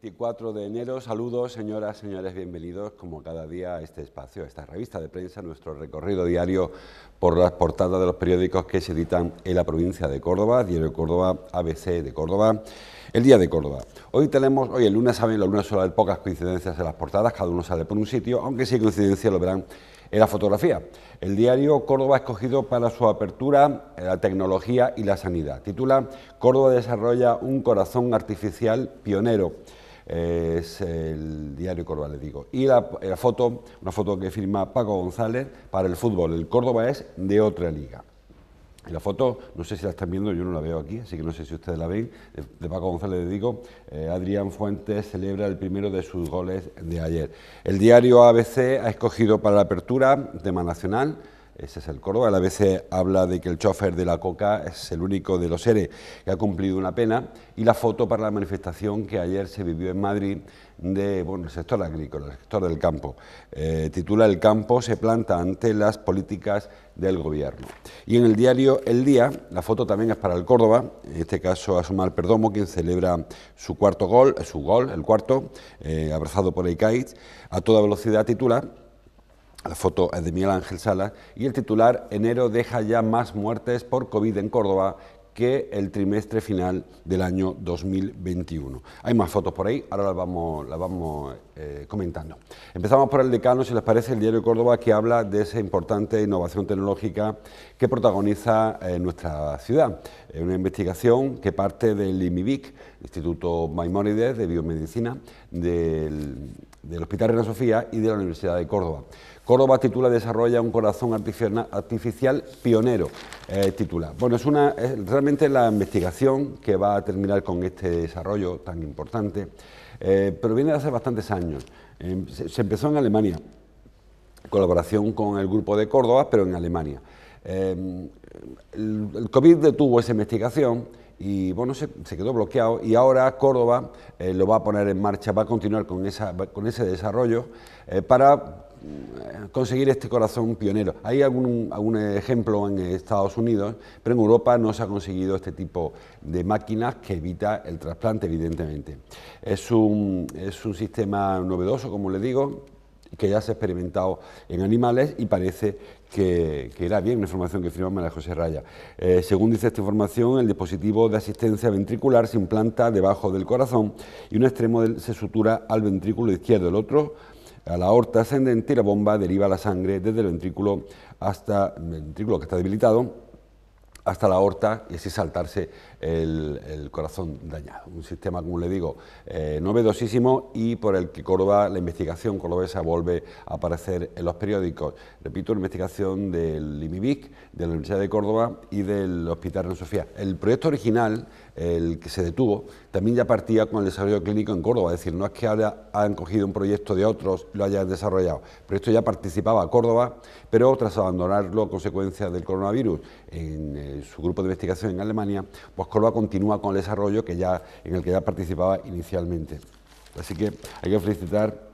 24 de enero. Saludos, señoras, señores, bienvenidos como cada día a este espacio, a esta revista de prensa, nuestro recorrido diario por las portadas de los periódicos que se editan en la provincia de Córdoba, Diario de Córdoba, ABC de Córdoba, El Día de Córdoba. Hoy el lunes, saben, los lunes suele haber pocas coincidencias en las portadas, cada uno sale por un sitio, aunque sí hay coincidencia, lo verán en la fotografía. El diario Córdoba ha escogido para su apertura la tecnología y la sanidad. Titula: Córdoba desarrolla un corazón artificial pionero. Es el diario Córdoba, les digo. Y la foto, una foto que firma Paco González para el fútbol. El Córdoba es de otra liga. Y la foto, no sé si la están viendo, yo no la veo aquí, así que no sé si ustedes la ven, de Paco González, les digo. Adrián Fuentes celebra el primero de sus goles de ayer. El diario ABC ha escogido para la apertura tema nacional, ese es el Córdoba. El ABC habla de que el chofer de la Coca es el único de los ERE que ha cumplido una pena, y la foto para la manifestación que ayer se vivió en Madrid el sector agrícola, el sector del campo. Titula: El campo se planta ante las políticas del gobierno. Y en el diario El Día, la foto también es para el Córdoba, en este caso Asumar Perdomo, quien celebra su gol, el cuarto, abrazado por Icaiz, a toda velocidad. Titula, la foto es de Miguel Ángel Salas, y el titular: enero deja ya más muertes por COVID en Córdoba que el trimestre final del año 2021. Hay más fotos por ahí, ahora las vamos comentando. Empezamos por el decano, si les parece, el diario de Córdoba, que habla de esa importante innovación tecnológica que protagoniza nuestra ciudad. Una investigación que parte del IMIBIC, Instituto Maimónides de Biomedicina, del Hospital Reina Sofía y de la Universidad de Córdoba. Córdoba, titula, desarrolla un corazón artificial pionero. Bueno, es realmente la investigación que va a terminar con este desarrollo tan importante, pero viene de hace bastantes años. Se empezó en Alemania, colaboración con el Grupo de Córdoba, pero en Alemania. El COVID detuvo esa investigación y bueno, se quedó bloqueado, y ahora Córdoba lo va a poner en marcha, va a continuar con ese desarrollo para conseguir este corazón pionero. Hay algún ejemplo en Estados Unidos, pero en Europa no se ha conseguido este tipo de máquinas que evita el trasplante, evidentemente. Es un sistema novedoso, como les digo, que ya se ha experimentado en animales y parece que irá bien. Una información que firma María José Raya. Según dice esta información, el dispositivo de asistencia ventricular se implanta debajo del corazón y un extremo se sutura al ventrículo izquierdo, el otro a la aorta ascendente, y la bomba deriva la sangre desde el ventrículo hasta el ventrículo que está debilitado hasta la aorta, y así saltarse el corazón dañado. Un sistema, como le digo, novedosísimo, y por el que la investigación cordobesa vuelve a aparecer en los periódicos. Repito, la investigación del IMIBIC, de la Universidad de Córdoba y del Hospital Reina Sofía. El proyecto original, el que se detuvo, también ya partía con el desarrollo clínico en Córdoba, es decir, no es que ahora han cogido un proyecto de otros y lo hayan desarrollado. El proyecto ya participaba Córdoba, pero tras abandonarlo a consecuencia del coronavirus en su grupo de investigación en Alemania, pues Córdoba continúa con el desarrollo en el que ya participaba inicialmente. Así que hay que felicitar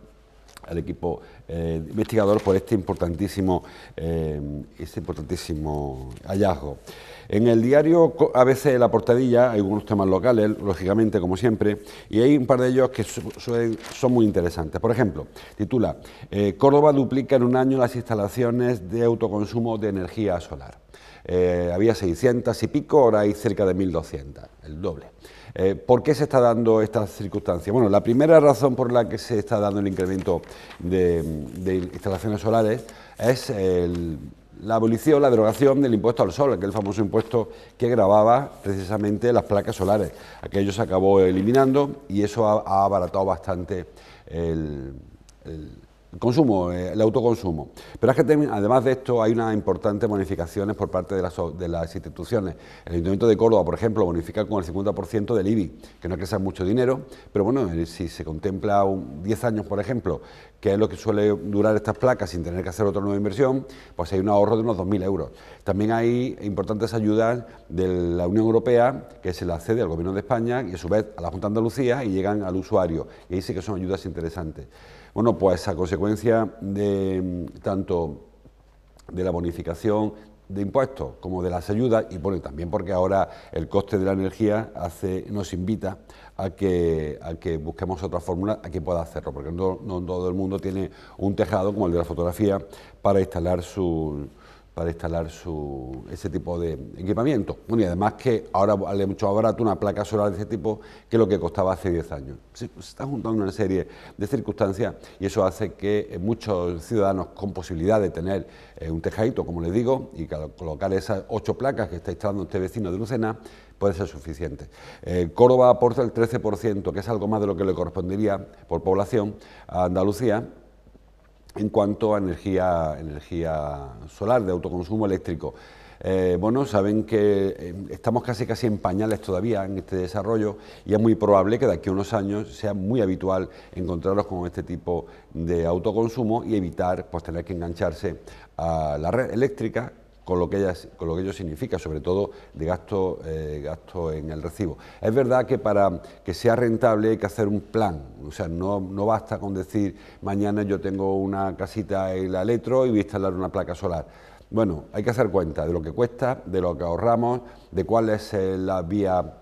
al equipo investigador por este importantísimo hallazgo. En el diario ABC, la portadilla, hay algunos temas locales, lógicamente, como siempre, y hay un par de ellos que son muy interesantes. Por ejemplo, titula: Córdoba duplica en un año las instalaciones de autoconsumo de energía solar. Había 600 y pico, ahora hay cerca de 1.200, el doble. ¿Por qué se está dando esta circunstancia? Bueno, la primera razón por la que se está dando el incremento de instalaciones solares es la abolición, la derogación del impuesto al sol, aquel famoso impuesto que gravaba precisamente las placas solares. Aquello se acabó eliminando y eso ha abaratado bastante el consumo, el autoconsumo. Pero es que además de esto hay unas importantes bonificaciones por parte de las instituciones. El Ayuntamiento de Córdoba, por ejemplo, bonifica con el 50% del IBI, que no es que sea mucho dinero, pero bueno, si se contempla 10 años, por ejemplo, que es lo que suele durar estas placas sin tener que hacer otra nueva inversión, pues hay un ahorro de unos 2.000 euros. También hay importantes ayudas de la Unión Europea que se las cede al Gobierno de España y a su vez a la Junta de Andalucía y llegan al usuario. Y ahí sí que son ayudas interesantes. Bueno, pues a consecuencia de tanto de la bonificación de impuestos como de las ayudas, y bueno, también porque ahora el coste de la energía nos invita a que busquemos otra fórmula a que pueda hacerlo, porque no todo el mundo tiene un tejado como el de la fotografía para instalar ese tipo de equipamiento. Bueno, y además que ahora vale mucho más barato una placa solar de ese tipo que lo que costaba hace 10 años. Se está juntando una serie de circunstancias y eso hace que muchos ciudadanos con posibilidad de tener un tejadito, como les digo, y colocar esas 8 placas que está instalando este vecino de Lucena, puede ser suficiente. Córdoba aporta el 13%, que es algo más de lo que le correspondería por población a Andalucía, en cuanto a energía solar de autoconsumo eléctrico. Bueno, saben que estamos casi en pañales todavía en este desarrollo y es muy probable que de aquí a unos años sea muy habitual encontrarlos con este tipo de autoconsumo y evitar pues, tener que engancharse a la red eléctrica, con lo que ello significa, sobre todo de gasto en el recibo. Es verdad que para que sea rentable hay que hacer un plan, o sea, no basta con decir mañana yo tengo una casita en la Electro y voy a instalar una placa solar. Bueno, hay que hacer cuenta de lo que cuesta, de lo que ahorramos, de cuál es la vida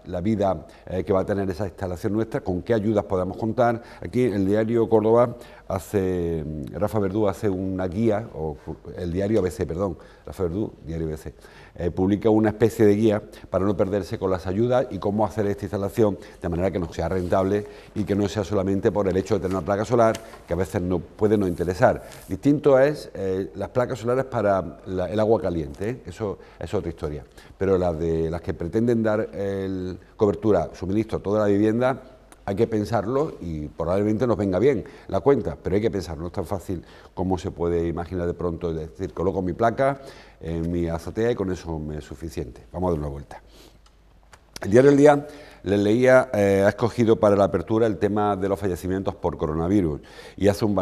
que va a tener esa instalación nuestra, con qué ayudas podemos contar. Aquí en el diario Córdoba Rafa Verdú hace una guía, o el diario ABC, perdón, Rafa Verdú, diario ABC, publica una especie de guía para no perderse con las ayudas y cómo hacer esta instalación de manera que no sea rentable y que no sea solamente por el hecho de tener una placa solar, que a veces puede no interesar. Distinto es las placas solares para el agua caliente, eso es otra historia, pero las que pretenden dar cobertura, suministro a toda la vivienda, hay que pensarlo y probablemente nos venga bien la cuenta, pero hay que pensarlo, no es tan fácil como se puede imaginar de pronto, es decir, coloco mi placa en mi azotea y con eso me es suficiente. Vamos a dar una vuelta. El diario El Día, les leía, ha escogido para la apertura el tema de los fallecimientos por coronavirus y hace un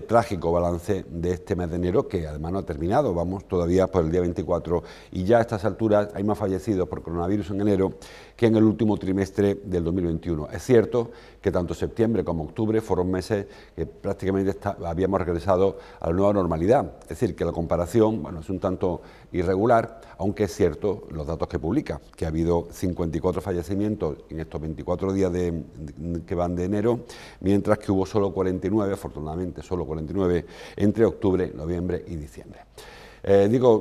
trágico balance de este mes de enero, que además no ha terminado, vamos todavía por el día 24 y ya a estas alturas hay más fallecidos por coronavirus en enero que en el último trimestre del 2021. Es cierto que tanto septiembre como octubre fueron meses que prácticamente habíamos regresado a la nueva normalidad, es decir, que la comparación es un tanto irregular, aunque es cierto los datos que publica, que ha habido 54 fallecimientos en estos 24 días que van de enero, mientras que hubo solo 49, afortunadamente solo 49, entre octubre, noviembre y diciembre.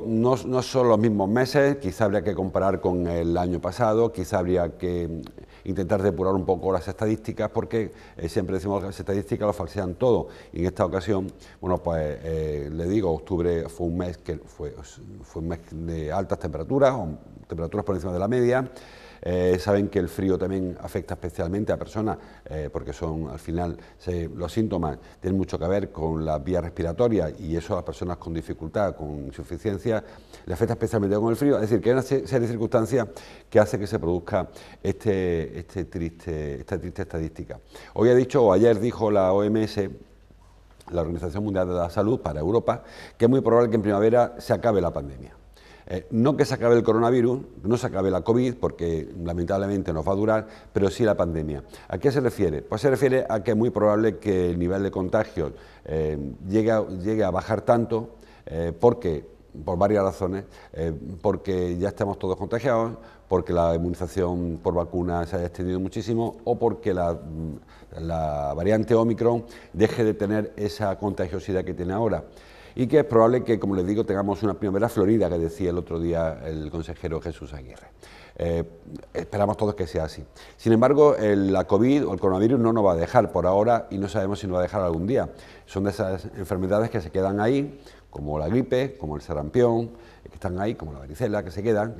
No son los mismos meses, quizá habría que comparar con el año pasado, quizá habría que intentar depurar un poco las estadísticas, porque siempre decimos que las estadísticas lo falsean todo, y en esta ocasión, bueno, pues le digo, octubre fue un mes fue un mes de altas temperaturas, o temperaturas por encima de la media. Saben que el frío también afecta especialmente a personas, porque al final los síntomas tienen mucho que ver con las vías respiratorias y eso a las personas con dificultad, con insuficiencia, le afecta especialmente con el frío. Es decir, que hay una serie de circunstancias que hace que se produzca esta triste estadística. Hoy ayer dijo la OMS, la Organización Mundial de la Salud para Europa, que es muy probable que en primavera se acabe la pandemia. No que se acabe el coronavirus, no se acabe la COVID, porque lamentablemente nos va a durar, pero sí la pandemia. ¿A qué se refiere? Pues se refiere a que es muy probable que el nivel de contagios llegue a bajar tanto, por varias razones, porque ya estamos todos contagiados, porque la inmunización por vacuna se haya extendido muchísimo o porque la variante Omicron deje de tener esa contagiosidad que tiene ahora. Y que es probable que, como les digo, tengamos una primavera florida, que decía el otro día el consejero Jesús Aguirre. Esperamos todos que sea así. Sin embargo, la COVID o el coronavirus no nos va a dejar por ahora y no sabemos si nos va a dejar algún día. Son de esas enfermedades que se quedan ahí, como la gripe, como el sarampión, que están ahí, como la varicela, que se quedan,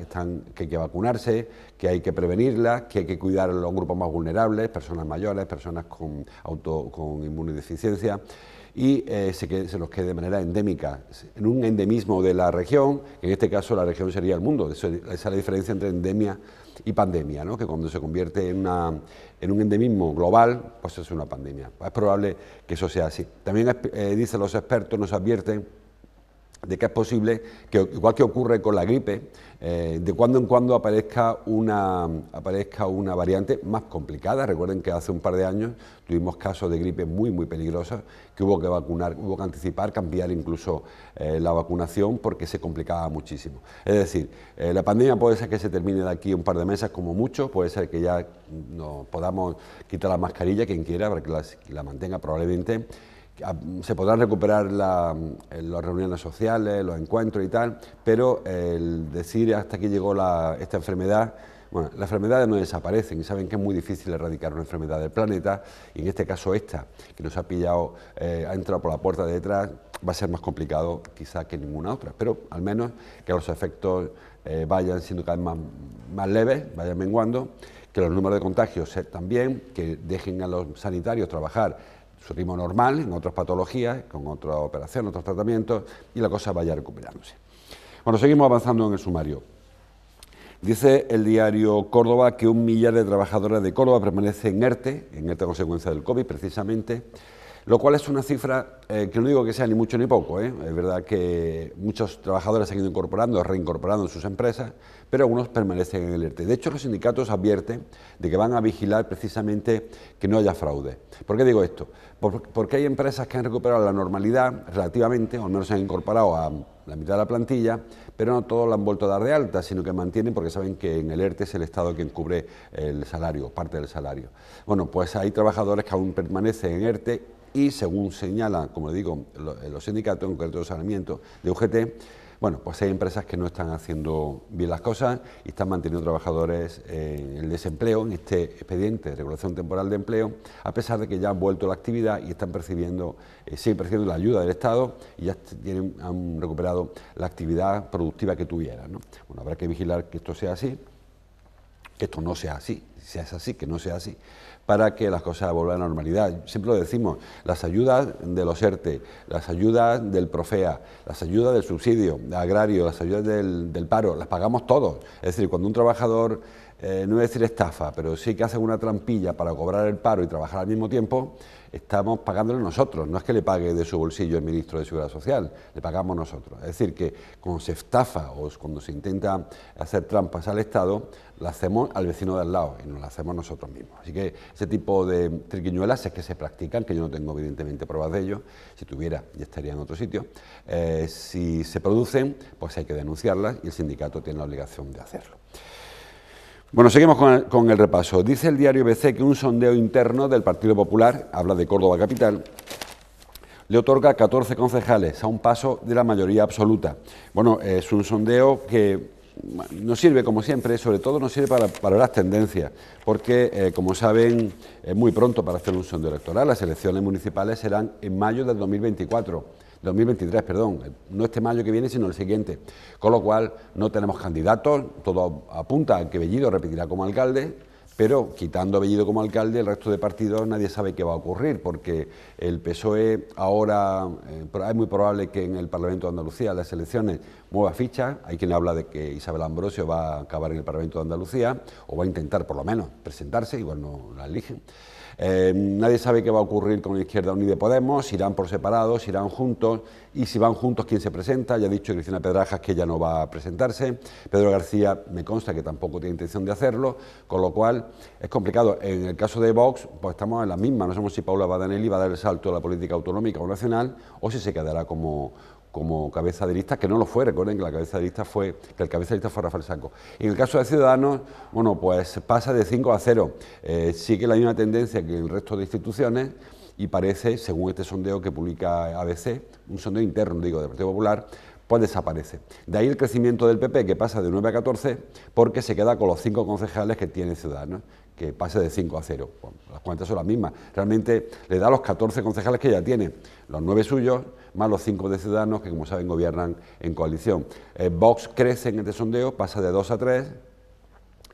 que hay que vacunarse, que hay que prevenirlas, que hay que cuidar a los grupos más vulnerables, personas mayores, personas con inmunodeficiencia, y se nos quede de manera endémica, en un endemismo de la región, en este caso la región sería el mundo. Esa es la diferencia entre endemia y pandemia, ¿no? Que cuando se convierte en un endemismo global, pues es una pandemia. Es probable que eso sea así. También dicen los expertos, nos advierten de que es posible que, igual que ocurre con la gripe, de cuando en cuando aparezca una variante más complicada. Recuerden que hace un par de años tuvimos casos de gripe muy peligrosos, que hubo que vacunar, hubo que anticipar, cambiar incluso la vacunación porque se complicaba muchísimo. Es decir, la pandemia puede ser que se termine de aquí un par de meses como mucho, puede ser que ya nos podamos quitar la mascarilla, quien quiera, para que la mantenga probablemente. Se podrán recuperar las reuniones sociales, los encuentros y tal, pero el decir hasta aquí llegó esta enfermedad, bueno, las enfermedades no desaparecen y saben que es muy difícil erradicar una enfermedad del planeta, y en este caso esta, que nos ha pillado, ha entrado por la puerta de detrás, va a ser más complicado quizá que ninguna otra, pero al menos que los efectos vayan siendo cada vez más leves, vayan menguando, que los números de contagios también, que dejen a los sanitarios trabajar su ritmo normal, en otras patologías, con otras operaciones, otros tratamientos, y la cosa vaya recuperándose. Bueno, seguimos avanzando en el sumario. Dice el diario Córdoba que 1 millar de trabajadores de Córdoba permanecen en ERTE a consecuencia del COVID, precisamente, lo cual es una cifra que no digo que sea ni mucho ni poco, Es verdad que muchos trabajadores se han ido incorporando, reincorporando en sus empresas, pero algunos permanecen en el ERTE. De hecho, los sindicatos advierten de que van a vigilar precisamente que no haya fraude. ¿Por qué digo esto? Porque hay empresas que han recuperado la normalidad relativamente, o al menos se han incorporado a la mitad de la plantilla, pero no todos la han vuelto a dar de alta, sino que mantienen, porque saben que en el ERTE es el Estado quien cubre el salario, parte del salario. Bueno, pues hay trabajadores que aún permanecen en ERTE y, según señalan, como digo, los sindicatos, en concreto el saneamiento de UGT, bueno, pues hay empresas que no están haciendo bien las cosas y están manteniendo trabajadores en el desempleo, en este expediente de regulación temporal de empleo, a pesar de que ya han vuelto a la actividad y están percibiendo, siguen percibiendo la ayuda del Estado y ya han recuperado la actividad productiva que tuvieran, ¿no? Bueno, habrá que vigilar que esto sea así, que esto no sea así, si es así, que no sea así, para que las cosas vuelvan a la normalidad. Siempre lo decimos, las ayudas de los ERTE, las ayudas del PROFEA, las ayudas del subsidio agrario, las ayudas del paro, las pagamos todos. Es decir, cuando un trabajador, no voy a decir estafa, pero sí que hace una trampilla para cobrar el paro y trabajar al mismo tiempo, estamos pagándole nosotros, no es que le pague de su bolsillo el ministro de Seguridad Social, le pagamos nosotros. Es decir, que cuando se estafa o cuando se intenta hacer trampas al Estado, la hacemos al vecino de al lado y nos la hacemos nosotros mismos. Así que ese tipo de triquiñuelas es que se practican, que yo no tengo evidentemente pruebas de ello, si tuviera ya estaría en otro sitio. Si se producen, pues hay que denunciarlas y el sindicato tiene la obligación de hacerlo. Bueno, seguimos con el repaso. Dice el diario ABC que un sondeo interno del Partido Popular, habla de Córdoba Capital, le otorga 14 concejales, a un paso de la mayoría absoluta. Bueno, es un sondeo que nos sirve, como siempre, sobre todo nos sirve para las tendencias, porque, como saben, es muy pronto para hacer un sondeo electoral. Las elecciones municipales serán en mayo del 2023, perdón, no este mayo que viene, sino el siguiente. Con lo cual, no tenemos candidatos, todo apunta a que Bellido repetirá como alcalde, pero quitando a Bellido como alcalde, el resto de partidos nadie sabe qué va a ocurrir, porque el PSOE ahora es muy probable que en el Parlamento de Andalucía, las elecciones, mueva ficha. Hay quien habla de que Isabel Ambrosio va a acabar en el Parlamento de Andalucía, o va a intentar por lo menos presentarse, igual no la eligen. Nadie sabe qué va a ocurrir con Izquierda Unida y Podemos, si irán por separado, si irán juntos, y si van juntos, ¿quién se presenta? Ya ha dicho Cristina Pedrajas que ella no va a presentarse, Pedro García me consta que tampoco tiene intención de hacerlo, con lo cual es complicado. En el caso de Vox, pues estamos en la misma, no sabemos si Paula Badanelli va a dar el salto a la política autonómica o nacional, o si se quedará como cabeza de lista, que no lo fue. Recuerden que el cabeza de lista fue Rafael Sanco. En el caso de Ciudadanos, bueno, pues pasa de 5-0. Sigue la misma tendencia que el resto de instituciones y parece, según este sondeo que publica ABC, un sondeo interno, digo, del Partido Popular, pues desaparece. De ahí el crecimiento del PP, que pasa de 9 a 14, porque se queda con los 5 concejales que tiene Ciudadanos, que pase de 5-0. Bueno, las cuentas son las mismas. Realmente le da los 14 concejales que ya tiene, los 9 suyos, más los 5 de Ciudadanos, que como saben gobiernan en coalición. Vox crece en este sondeo, pasa de 2 a 3,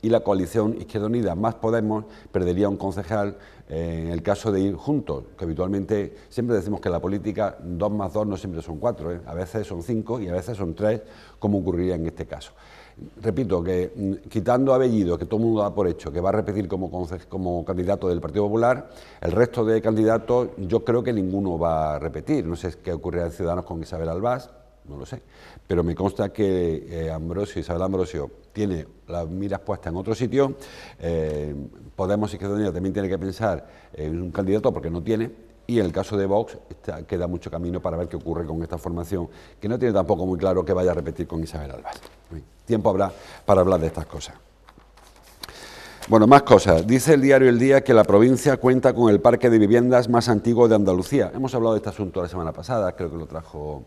y la coalición Izquierda Unida más Podemos perdería un concejal en el caso de ir juntos, que habitualmente siempre decimos que en la política 2 más 2 no siempre son 4, a veces son 5 y a veces son 3, como ocurriría en este caso. Repito que quitando a Bellido, que todo el mundo da por hecho, que va a repetir como candidato del Partido Popular, el resto de candidatos yo creo que ninguno va a repetir. No sé qué ocurrirá en Ciudadanos con Isabel Albás, no lo sé, pero me consta que Isabel Ambrosio tiene las miras puestas en otro sitio. Podemos y Izquierda Unida también tiene que pensar en un candidato porque no tiene, y en el caso de Vox queda mucho camino para ver qué ocurre con esta formación, que no tiene tampoco muy claro que vaya a repetir con Isabel Albás. Tiempo habrá para hablar de estas cosas. Bueno, más cosas. Dice el diario El Día que la provincia cuenta con el parque de viviendas más antiguo de Andalucía. Hemos hablado de este asunto la semana pasada, creo que lo trajo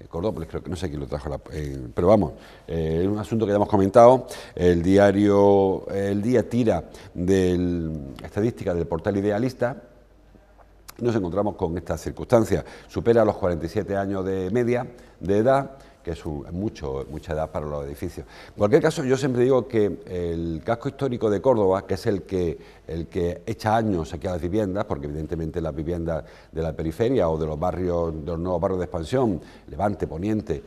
Cordópolis, creo que no sé quién lo trajo, pero vamos, es un asunto que ya hemos comentado. El diario El Día tira de estadística del portal Idealista. Nos encontramos con estas circunstancias. Supera los 47 años de media de edad, que es mucha edad para los edificios. En cualquier caso, yo siempre digo que el casco histórico de Córdoba, que es el que echa años aquí a las viviendas, porque evidentemente las viviendas de la periferia o de los nuevos barrios de expansión, Levante, Poniente,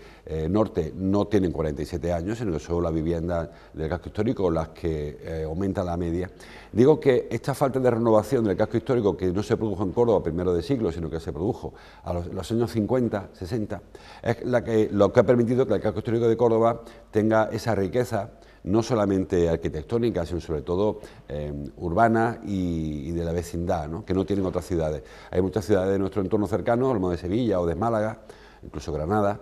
Norte, no tienen 47 años, sino que son las viviendas del casco histórico las que aumentan la media. Digo que esta falta de renovación del casco histórico, que no se produjo en Córdoba a primeros de siglo, sino que se produjo a los años 50, 60, es lo que ha permitido que el casco histórico de Córdoba tenga esa riqueza, no solamente arquitectónica, sino sobre todo urbana y de la vecindad, ¿no?, que no tienen otras ciudades. Hay muchas ciudades de nuestro entorno cercano, como de Sevilla o de Málaga, incluso Granada,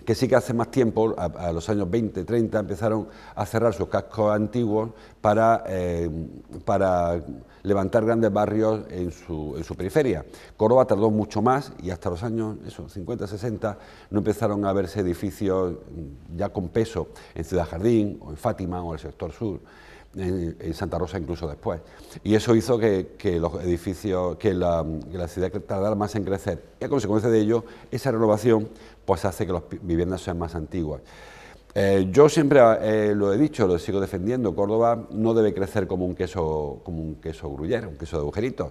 que sí que hace más tiempo, a los años 20, 30, empezaron a cerrar sus cascos antiguos para levantar grandes barrios en su periferia. Córdoba tardó mucho más y hasta los años 50, 60 no empezaron a verse edificios ya con peso en Ciudad Jardín o en Fátima o en el sector sur, en Santa Rosa incluso después. Y eso hizo que los edificios, que la ciudad tardara más en crecer. Y a consecuencia de ello, esa renovación pues hace que las viviendas sean más antiguas. Yo siempre lo he dicho, lo sigo defendiendo. Córdoba no debe crecer como un queso gruyere, un queso de agujeritos.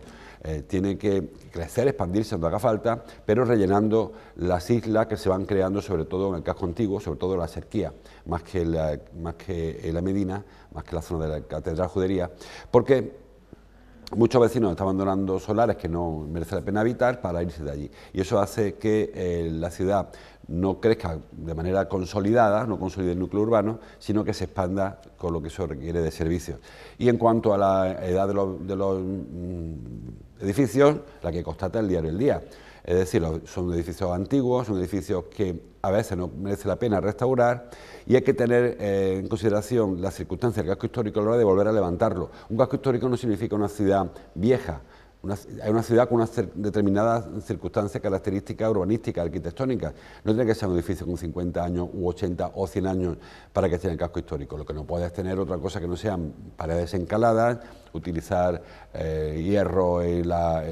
Tiene que crecer, expandirse donde haga falta, pero rellenando las islas que se van creando, sobre todo en el casco antiguo, sobre todo en la Serquía, más que en la Medina, más que la zona de la Catedral Judería, porque muchos vecinos están abandonando solares que no merece la pena habitar para irse de allí. Y eso hace que la ciudad no crezca de manera consolidada, no consolide el núcleo urbano, sino que se expanda con lo que eso requiere de servicios. Y en cuanto a la edad de los edificios, la que constata el diario El Día. Es decir, son edificios antiguos, son edificios que a veces no merece la pena restaurar y hay que tener en consideración las circunstancias del casco histórico a la hora de volver a levantarlo. Un casco histórico no significa una ciudad vieja, hay una ciudad con unas determinadas circunstancias, características urbanísticas, arquitectónicas. No tiene que ser un edificio con 50 años u 80 o 100 años para que esté en el casco histórico. Lo que no puede es tener otra cosa que no sean paredes encaladas, utilizar hierro en las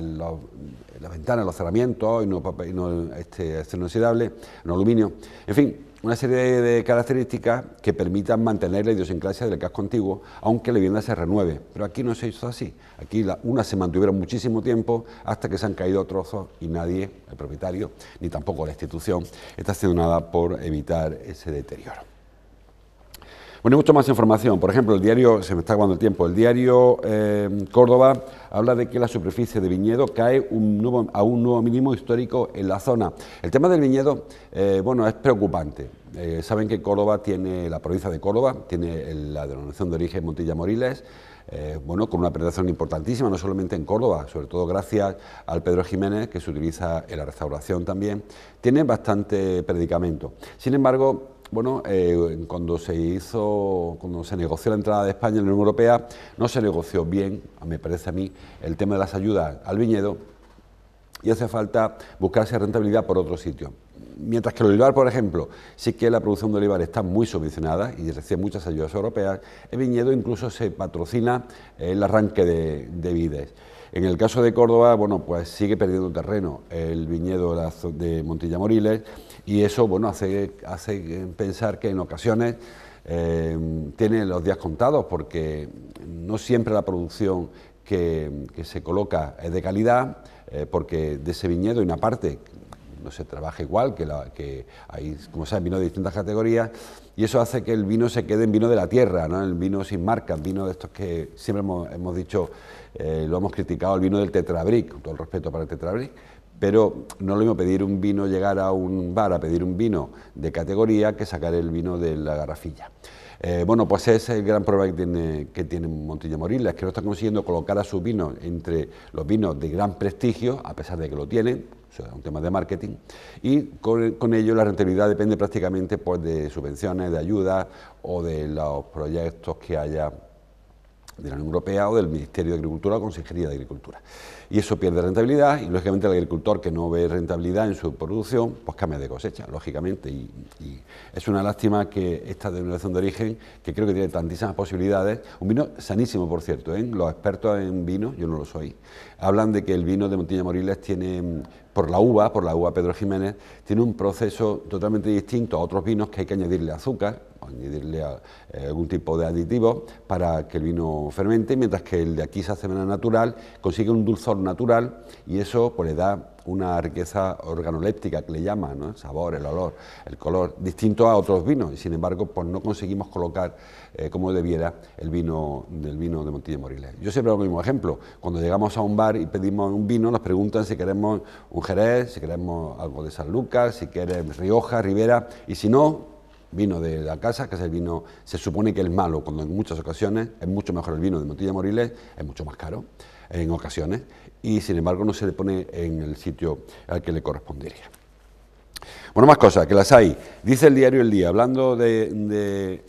ventanas, en los cerramientos, y no acero inoxidable, no aluminio. En fin, una serie de características que permitan mantener la idiosincrasia del casco antiguo, aunque la vivienda se renueve. Pero aquí no se hizo así. Aquí unas se mantuvieron muchísimo tiempo hasta que se han caído trozos y nadie, el propietario, ni tampoco la institución, está haciendo nada por evitar ese deterioro. Bueno, hay mucha más información. Por ejemplo, el diario, se me está acabando el tiempo, el diario Córdoba habla de que la superficie de viñedo cae a un nuevo mínimo histórico en la zona. El tema del viñedo, bueno, es preocupante. Saben que Córdoba tiene, la provincia de Córdoba, tiene la denominación de origen Montilla Moriles, bueno, con una penetración importantísima, no solamente en Córdoba, sobre todo gracias al Pedro Jiménez, que se utiliza en la restauración también, tiene bastante predicamento. Sin embargo, bueno, cuando se negoció la entrada de España en la Unión Europea, no se negoció bien, me parece a mí, el tema de las ayudas al viñedo y hace falta buscarse rentabilidad por otro sitio. Mientras que el olivar, por ejemplo, sí que la producción de olivar está muy subvencionada y recibe muchas ayudas europeas, el viñedo incluso se patrocina el arranque de vides. En el caso de Córdoba, bueno, pues sigue perdiendo terreno el viñedo de Montilla Moriles y eso, bueno, hace pensar que en ocasiones tiene los días contados porque no siempre la producción que se coloca es de calidad, porque de ese viñedo hay una parte no se trabaja igual, que hay, como saben, vinos de distintas categorías, y eso hace que el vino se quede en vino de la tierra, ¿no? El vino sin marca, el vino de estos que siempre hemos dicho, lo hemos criticado, el vino del Tetrabric, con todo el respeto para el Tetrabric, pero no es lo mismo pedir un vino, llegar a un bar a pedir un vino de categoría que sacar el vino de la garrafilla. Bueno, pues ese es el gran problema que tiene Montilla Moriles, que no está consiguiendo colocar a sus vinos entre los vinos de gran prestigio, a pesar de que lo tienen, o sea, es un tema de marketing, y con ello la rentabilidad depende prácticamente pues, de subvenciones, de ayudas o de los proyectos que haya de la Unión Europea o del Ministerio de Agricultura o Consejería de Agricultura. Y eso pierde rentabilidad y, lógicamente, el agricultor que no ve rentabilidad en su producción, pues cambia de cosecha, lógicamente. Y es una lástima que esta denominación de origen, que creo que tiene tantísimas posibilidades, un vino sanísimo, por cierto, ¿eh? Los expertos en vino, yo no lo soy, hablan de que el vino de Montilla Moriles tiene, por la uva Pedro Ximénez, tiene un proceso totalmente distinto a otros vinos que hay que añadirle azúcar, añadirle algún tipo de aditivo para que el vino fermente, mientras que el de aquí se hace de manera natural, consigue un dulzor natural y eso pues le da una riqueza organoléptica que le llaman, ¿no? El sabor, el olor, el color, distinto a otros vinos, y sin embargo pues no conseguimos colocar como debiera el vino de Montilla Moriles. Yo siempre hago el mismo ejemplo, cuando llegamos a un bar y pedimos un vino, nos preguntan si queremos un Jerez, si queremos algo de San Lucas, si queremos Rioja, Ribera, y si no, vino de la casa, que es el vino, se supone que es malo, cuando en muchas ocasiones es mucho mejor el vino de Montilla Moriles, es mucho más caro en ocasiones, y sin embargo no se le pone en el sitio al que le correspondería. Bueno, más cosas, que las hay. Dice el diario El Día, hablando de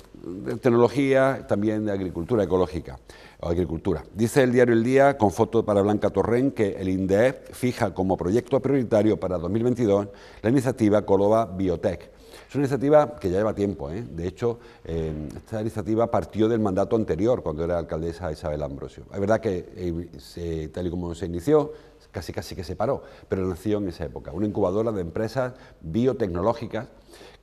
tecnología, también de agricultura ecológica, o agricultura. Dice el diario El Día, con foto para Blanca Torrent, que el INDEF fija como proyecto prioritario para 2022 la iniciativa Córdoba Biotech. Es una iniciativa que ya lleva tiempo, ¿eh? De hecho, esta iniciativa partió del mandato anterior, cuando era alcaldesa Isabel Ambrosio. Es verdad que, tal y como se inició, casi que se paró, pero nació en esa época. Una incubadora de empresas biotecnológicas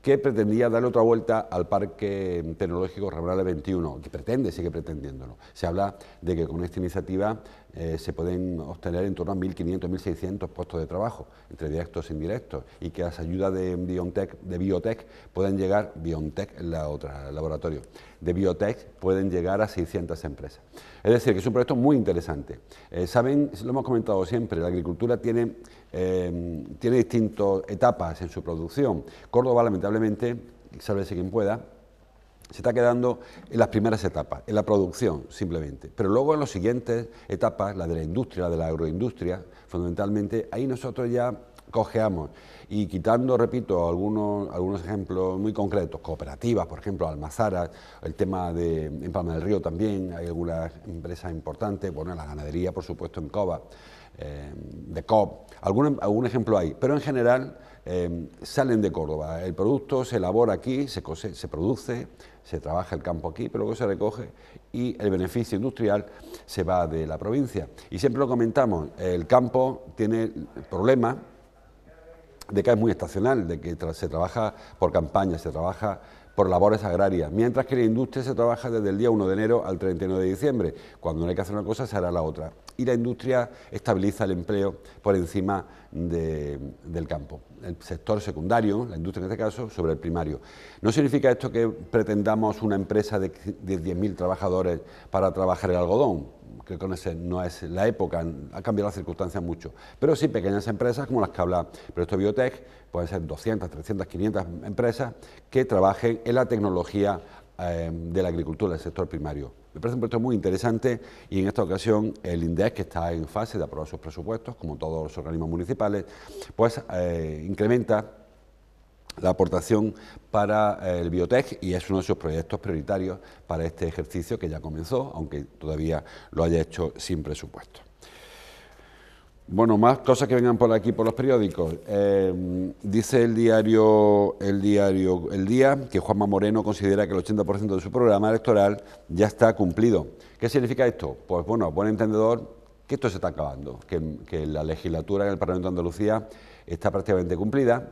que pretendía darle otra vuelta al Parque Tecnológico Ramorales 21, que pretende, sigue pretendiéndolo. Se habla de que con esta iniciativa se pueden obtener en torno a 1.500, 1.600 puestos de trabajo, entre directos e indirectos, y que las ayudas de biotech pueden llegar, BioNTech es la otra, el laboratorio, de biotech pueden llegar a 600 empresas. Es decir, que es un proyecto muy interesante. Saben, lo hemos comentado siempre, la agricultura tiene distintas etapas en su producción. Córdoba, lamentablemente, sálvese quien pueda, se está quedando en las primeras etapas, en la producción simplemente, pero luego en las siguientes etapas, la de la industria, la de la agroindustria, fundamentalmente, ahí nosotros ya cojeamos y quitando, repito, algunos ejemplos muy concretos, cooperativas, por ejemplo, Almazaras, el tema en Palma del Río también, hay algunas empresas importantes, bueno, la ganadería, por supuesto, en Cova, de COP, algún ejemplo hay, pero en general salen de Córdoba, el producto se elabora aquí, se produce, se trabaja el campo aquí, pero luego se recoge y el beneficio industrial se va de la provincia. Y siempre lo comentamos, el campo tiene el problema de que es muy estacional, de que se trabaja por campaña, se trabaja por labores agrarias, mientras que la industria se trabaja desde el día 1 de enero al 31 de diciembre. Cuando no hay que hacer una cosa, se hará la otra. Y la industria estabiliza el empleo por encima del campo. El sector secundario, la industria en este caso, sobre el primario. No significa esto que pretendamos una empresa de 10.000 trabajadores para trabajar el algodón. Creo que no es la época, ha cambiado las circunstancias mucho. Pero sí pequeñas empresas como las que habla Proyecto Biotech, pueden ser 200, 300, 500 empresas que trabajen en la tecnología de la agricultura, del sector primario. Me parece un proyecto muy interesante y en esta ocasión el INDEF, que está en fase de aprobar sus presupuestos, como todos los organismos municipales, pues incrementa la aportación para el biotech y es uno de sus proyectos prioritarios para este ejercicio que ya comenzó, aunque todavía lo haya hecho sin presupuesto. Bueno, más cosas que vengan por aquí por los periódicos. Dice el diario El Día que Juanma Moreno considera que el 80% de su programa electoral ya está cumplido. ¿Qué significa esto? Pues bueno, a buen entendedor, que esto se está acabando, que la legislatura en el Parlamento de Andalucía está prácticamente cumplida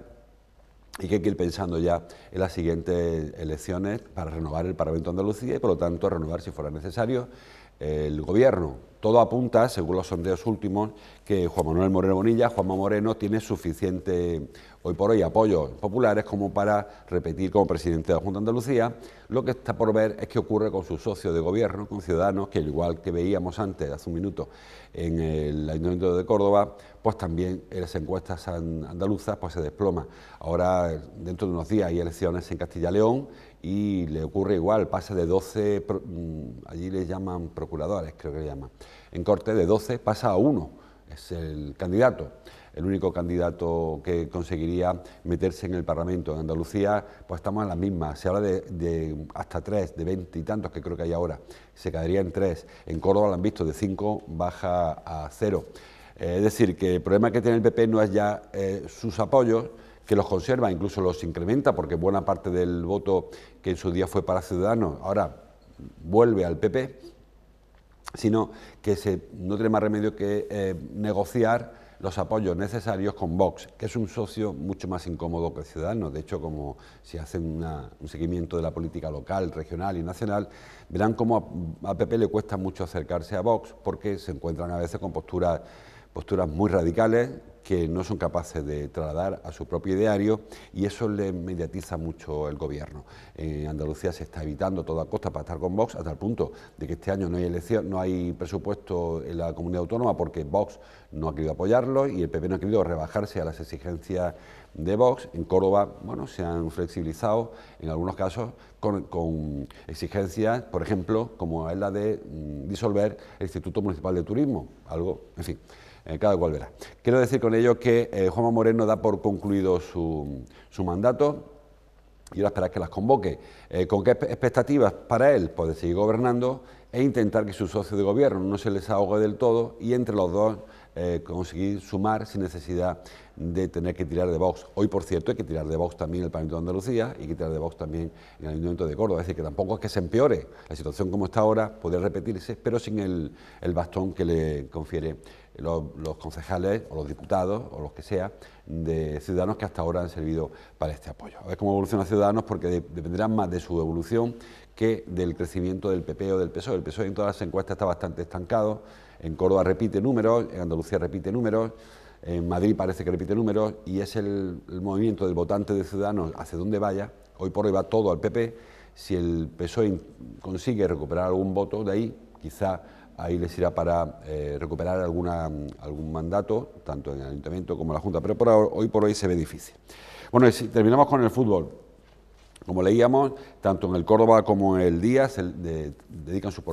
y que hay que ir pensando ya en las siguientes elecciones para renovar el Parlamento de Andalucía y por lo tanto renovar, si fuera necesario, el Gobierno. todo apunta, según los sondeos últimos, que Juan Manuel Moreno Bonilla, Juanma Moreno, tiene suficiente hoy por hoy apoyos populares como para repetir como presidente de la Junta de Andalucía. Lo que está por ver es qué ocurre con su socio de gobierno, con Ciudadanos, que al igual que veíamos antes, hace un minuto, en el Ayuntamiento de Córdoba, pues también en las encuestas andaluzas pues se desploma. Ahora, dentro de unos días, hay elecciones en Castilla y León y le ocurre igual, pasa de 12, allí le llaman procuradores, creo que le llaman, en corte de 12 pasa a 1, es el candidato. El único candidato que conseguiría meterse en el Parlamento de Andalucía, pues estamos en las mismas. Se habla de hasta 3, de 20 y tantos que creo que hay ahora. Se quedaría en 3. En Córdoba lo han visto, de 5 baja a 0. Es decir, que el problema que tiene el PP no es ya sus apoyos, que los conserva, incluso los incrementa, porque buena parte del voto que en su día fue para Ciudadanos, ahora vuelve al PP, sino que no tiene más remedio que negociar los apoyos necesarios con Vox, que es un socio mucho más incómodo que Ciudadanos. De hecho, como si hacen un seguimiento de la política local, regional y nacional, verán cómo a PP le cuesta mucho acercarse a Vox, porque se encuentran a veces con posturas muy radicales que no son capaces de trasladar a su propio ideario, y eso le mediatiza mucho el gobierno. En Andalucía se está evitando a toda costa para estar con Vox, hasta el punto de que este año no hay elección, no hay presupuesto en la comunidad autónoma porque Vox no ha querido apoyarlo y el PP no ha querido rebajarse a las exigencias de Vox. En Córdoba, bueno, se han flexibilizado en algunos casos con exigencias, por ejemplo, como es la de disolver el Instituto Municipal de Turismo, algo, en fin. Cada cual verá. Quiero decir con ello que Juanma Moreno da por concluido su mandato y ahora esperar que las convoque. ¿Con qué expectativas para él? Pues de seguir gobernando e intentar que su socio de gobierno no se les ahogue del todo y entre los dos conseguir sumar sin necesidad de tener que tirar de Vox. Hoy, por cierto, hay que tirar de Vox también en el Parlamento de Andalucía y hay que tirar de Vox también en el Ayuntamiento de Córdoba. Es decir, que tampoco es que se empeore la situación como está ahora, puede repetirse, pero sin el bastón que le confiere los concejales o los diputados o los que sea de Ciudadanos que hasta ahora han servido para este apoyo. A ver cómo evoluciona Ciudadanos, porque dependerá más de su evolución que del crecimiento del PP o del PSOE. El PSOE en todas las encuestas está bastante estancado, en Córdoba repite números, en Andalucía repite números, en Madrid parece que repite números, y es el movimiento del votante de Ciudadanos hacia donde vaya. Hoy por hoy va todo al PP. Si el PSOE consigue recuperar algún voto de ahí, quizá ahí les irá para recuperar algún mandato, tanto en el Ayuntamiento como en la Junta, pero hoy por hoy se ve difícil. Bueno, y si terminamos con el fútbol. Como leíamos, tanto en el Córdoba como en el Día se dedican su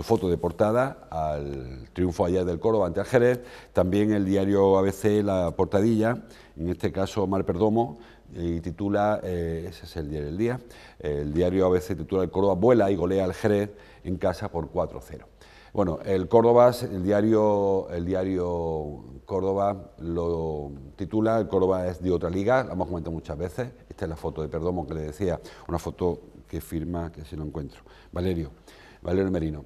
foto de portada al triunfo ayer del Córdoba ante el Jerez. También el diario ABC, la portadilla, en este caso Mar Perdomo, y titula, ese es el diario del Día, el diario ABC titula: el Córdoba vuela y golea al Jerez en casa por 4-0. Bueno, el Córdoba, el diario Córdoba lo titula: el Córdoba es de otra liga, lo hemos comentado muchas veces. Esta es la foto de Perdomo que le decía, una foto que firma, que si no encuentro, Valerio Merino,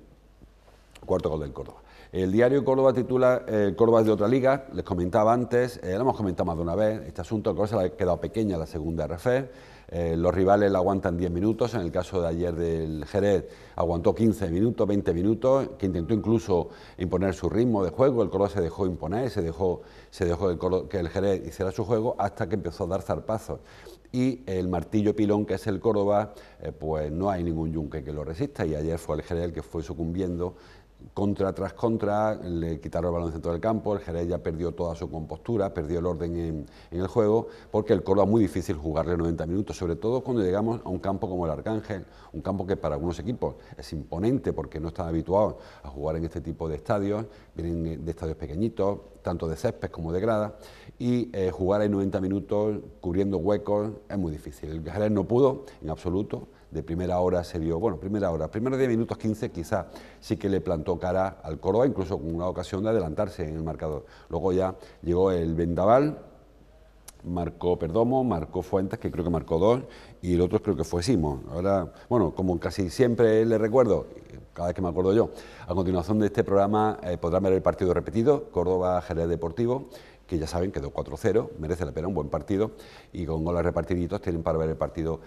cuarto gol del Córdoba. El diario Córdoba titula: el Córdoba es de otra liga. Les comentaba antes, lo hemos comentado más de una vez, este asunto, el Córdoba se le ha quedado pequeña la segunda RF. Los rivales la aguantan 10 minutos, en el caso de ayer del Jerez aguantó 15 minutos, 20 minutos, que intentó incluso imponer su ritmo de juego. El Córdoba se dejó imponer, se dejó que el Jerez hiciera su juego hasta que empezó a dar zarpazos. Y el martillo pilón que es el Córdoba, pues no hay ningún yunque que lo resista, y ayer fue el Jerez el que fue sucumbiendo contra tras contra, le quitaron el balón en el centro del campo, el Jerez ya perdió toda su compostura, perdió el orden en el juego, porque el Córdoba es muy difícil jugarle 90 minutos, sobre todo cuando llegamos a un campo como el Arcángel, un campo que para algunos equipos es imponente porque no están habituados a jugar en este tipo de estadios, vienen de estadios pequeñitos, tanto de césped como de grada, y jugar en 90 minutos cubriendo huecos es muy difícil. El Jerez no pudo en absoluto. De primera hora se vio, primeros 10 minutos 15 quizás sí que le plantó cara al Córdoba, incluso con una ocasión de adelantarse en el marcador. Luego ya llegó el vendaval, marcó Perdomo, marcó Fuentes, que creo que marcó 2, y el otro creo que fue Simón. Ahora, bueno, como casi siempre le recuerdo, cada vez que me acuerdo yo, a continuación de este programa podrán ver el partido repetido, Córdoba-Jerez Deportivo, que ya saben quedó 4-0, merece la pena, un buen partido, y con goles repartiditos tienen para ver el partido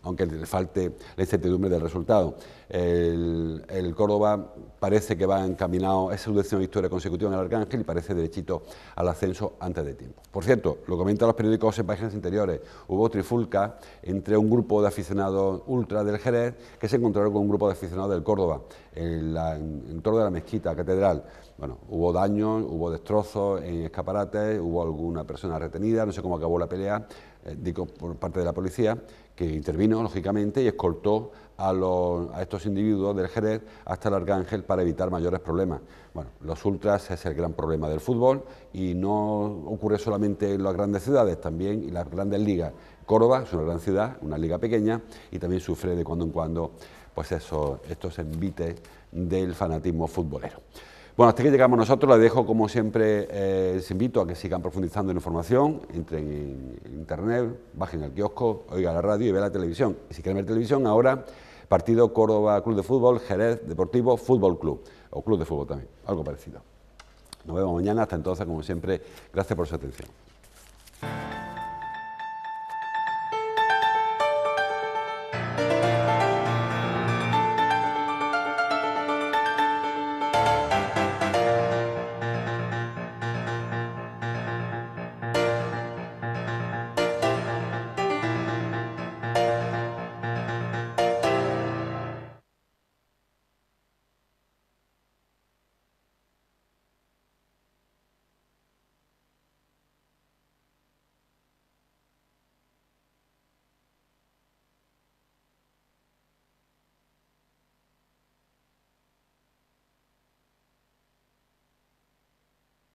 aunque le falte la incertidumbre del resultado. El Córdoba parece que va encaminado, es su 10ª victoria consecutiva en el Arcángel y parece derechito al ascenso antes de tiempo. Por cierto, lo comentan los periódicos en páginas interiores, hubo trifulca entre un grupo de aficionados ultra del Jerez que se encontraron con un grupo de aficionados del Córdoba en torno de la mezquita catedral. Bueno, hubo daños, hubo destrozos en escaparates, hubo alguna persona retenida, no sé cómo acabó la pelea, digo, por parte de la policía, que intervino, lógicamente, y escoltó a estos individuos del Jerez hasta el Arcángel para evitar mayores problemas. Bueno, los ultras es el gran problema del fútbol y no ocurre solamente en las grandes ciudades, también en las grandes ligas. Córdoba es una gran ciudad, una liga pequeña, y también sufre de cuando en cuando pues estos envites del fanatismo futbolero. Bueno, hasta aquí llegamos nosotros, les dejo como siempre, les invito a que sigan profundizando en información, entren en internet, bajen al kiosco, oigan la radio y vean la televisión. Y si quieren ver televisión, ahora partido Córdoba Club de Fútbol, Jerez Deportivo Fútbol Club, o Club de Fútbol también, algo parecido. Nos vemos mañana, hasta entonces, como siempre, gracias por su atención.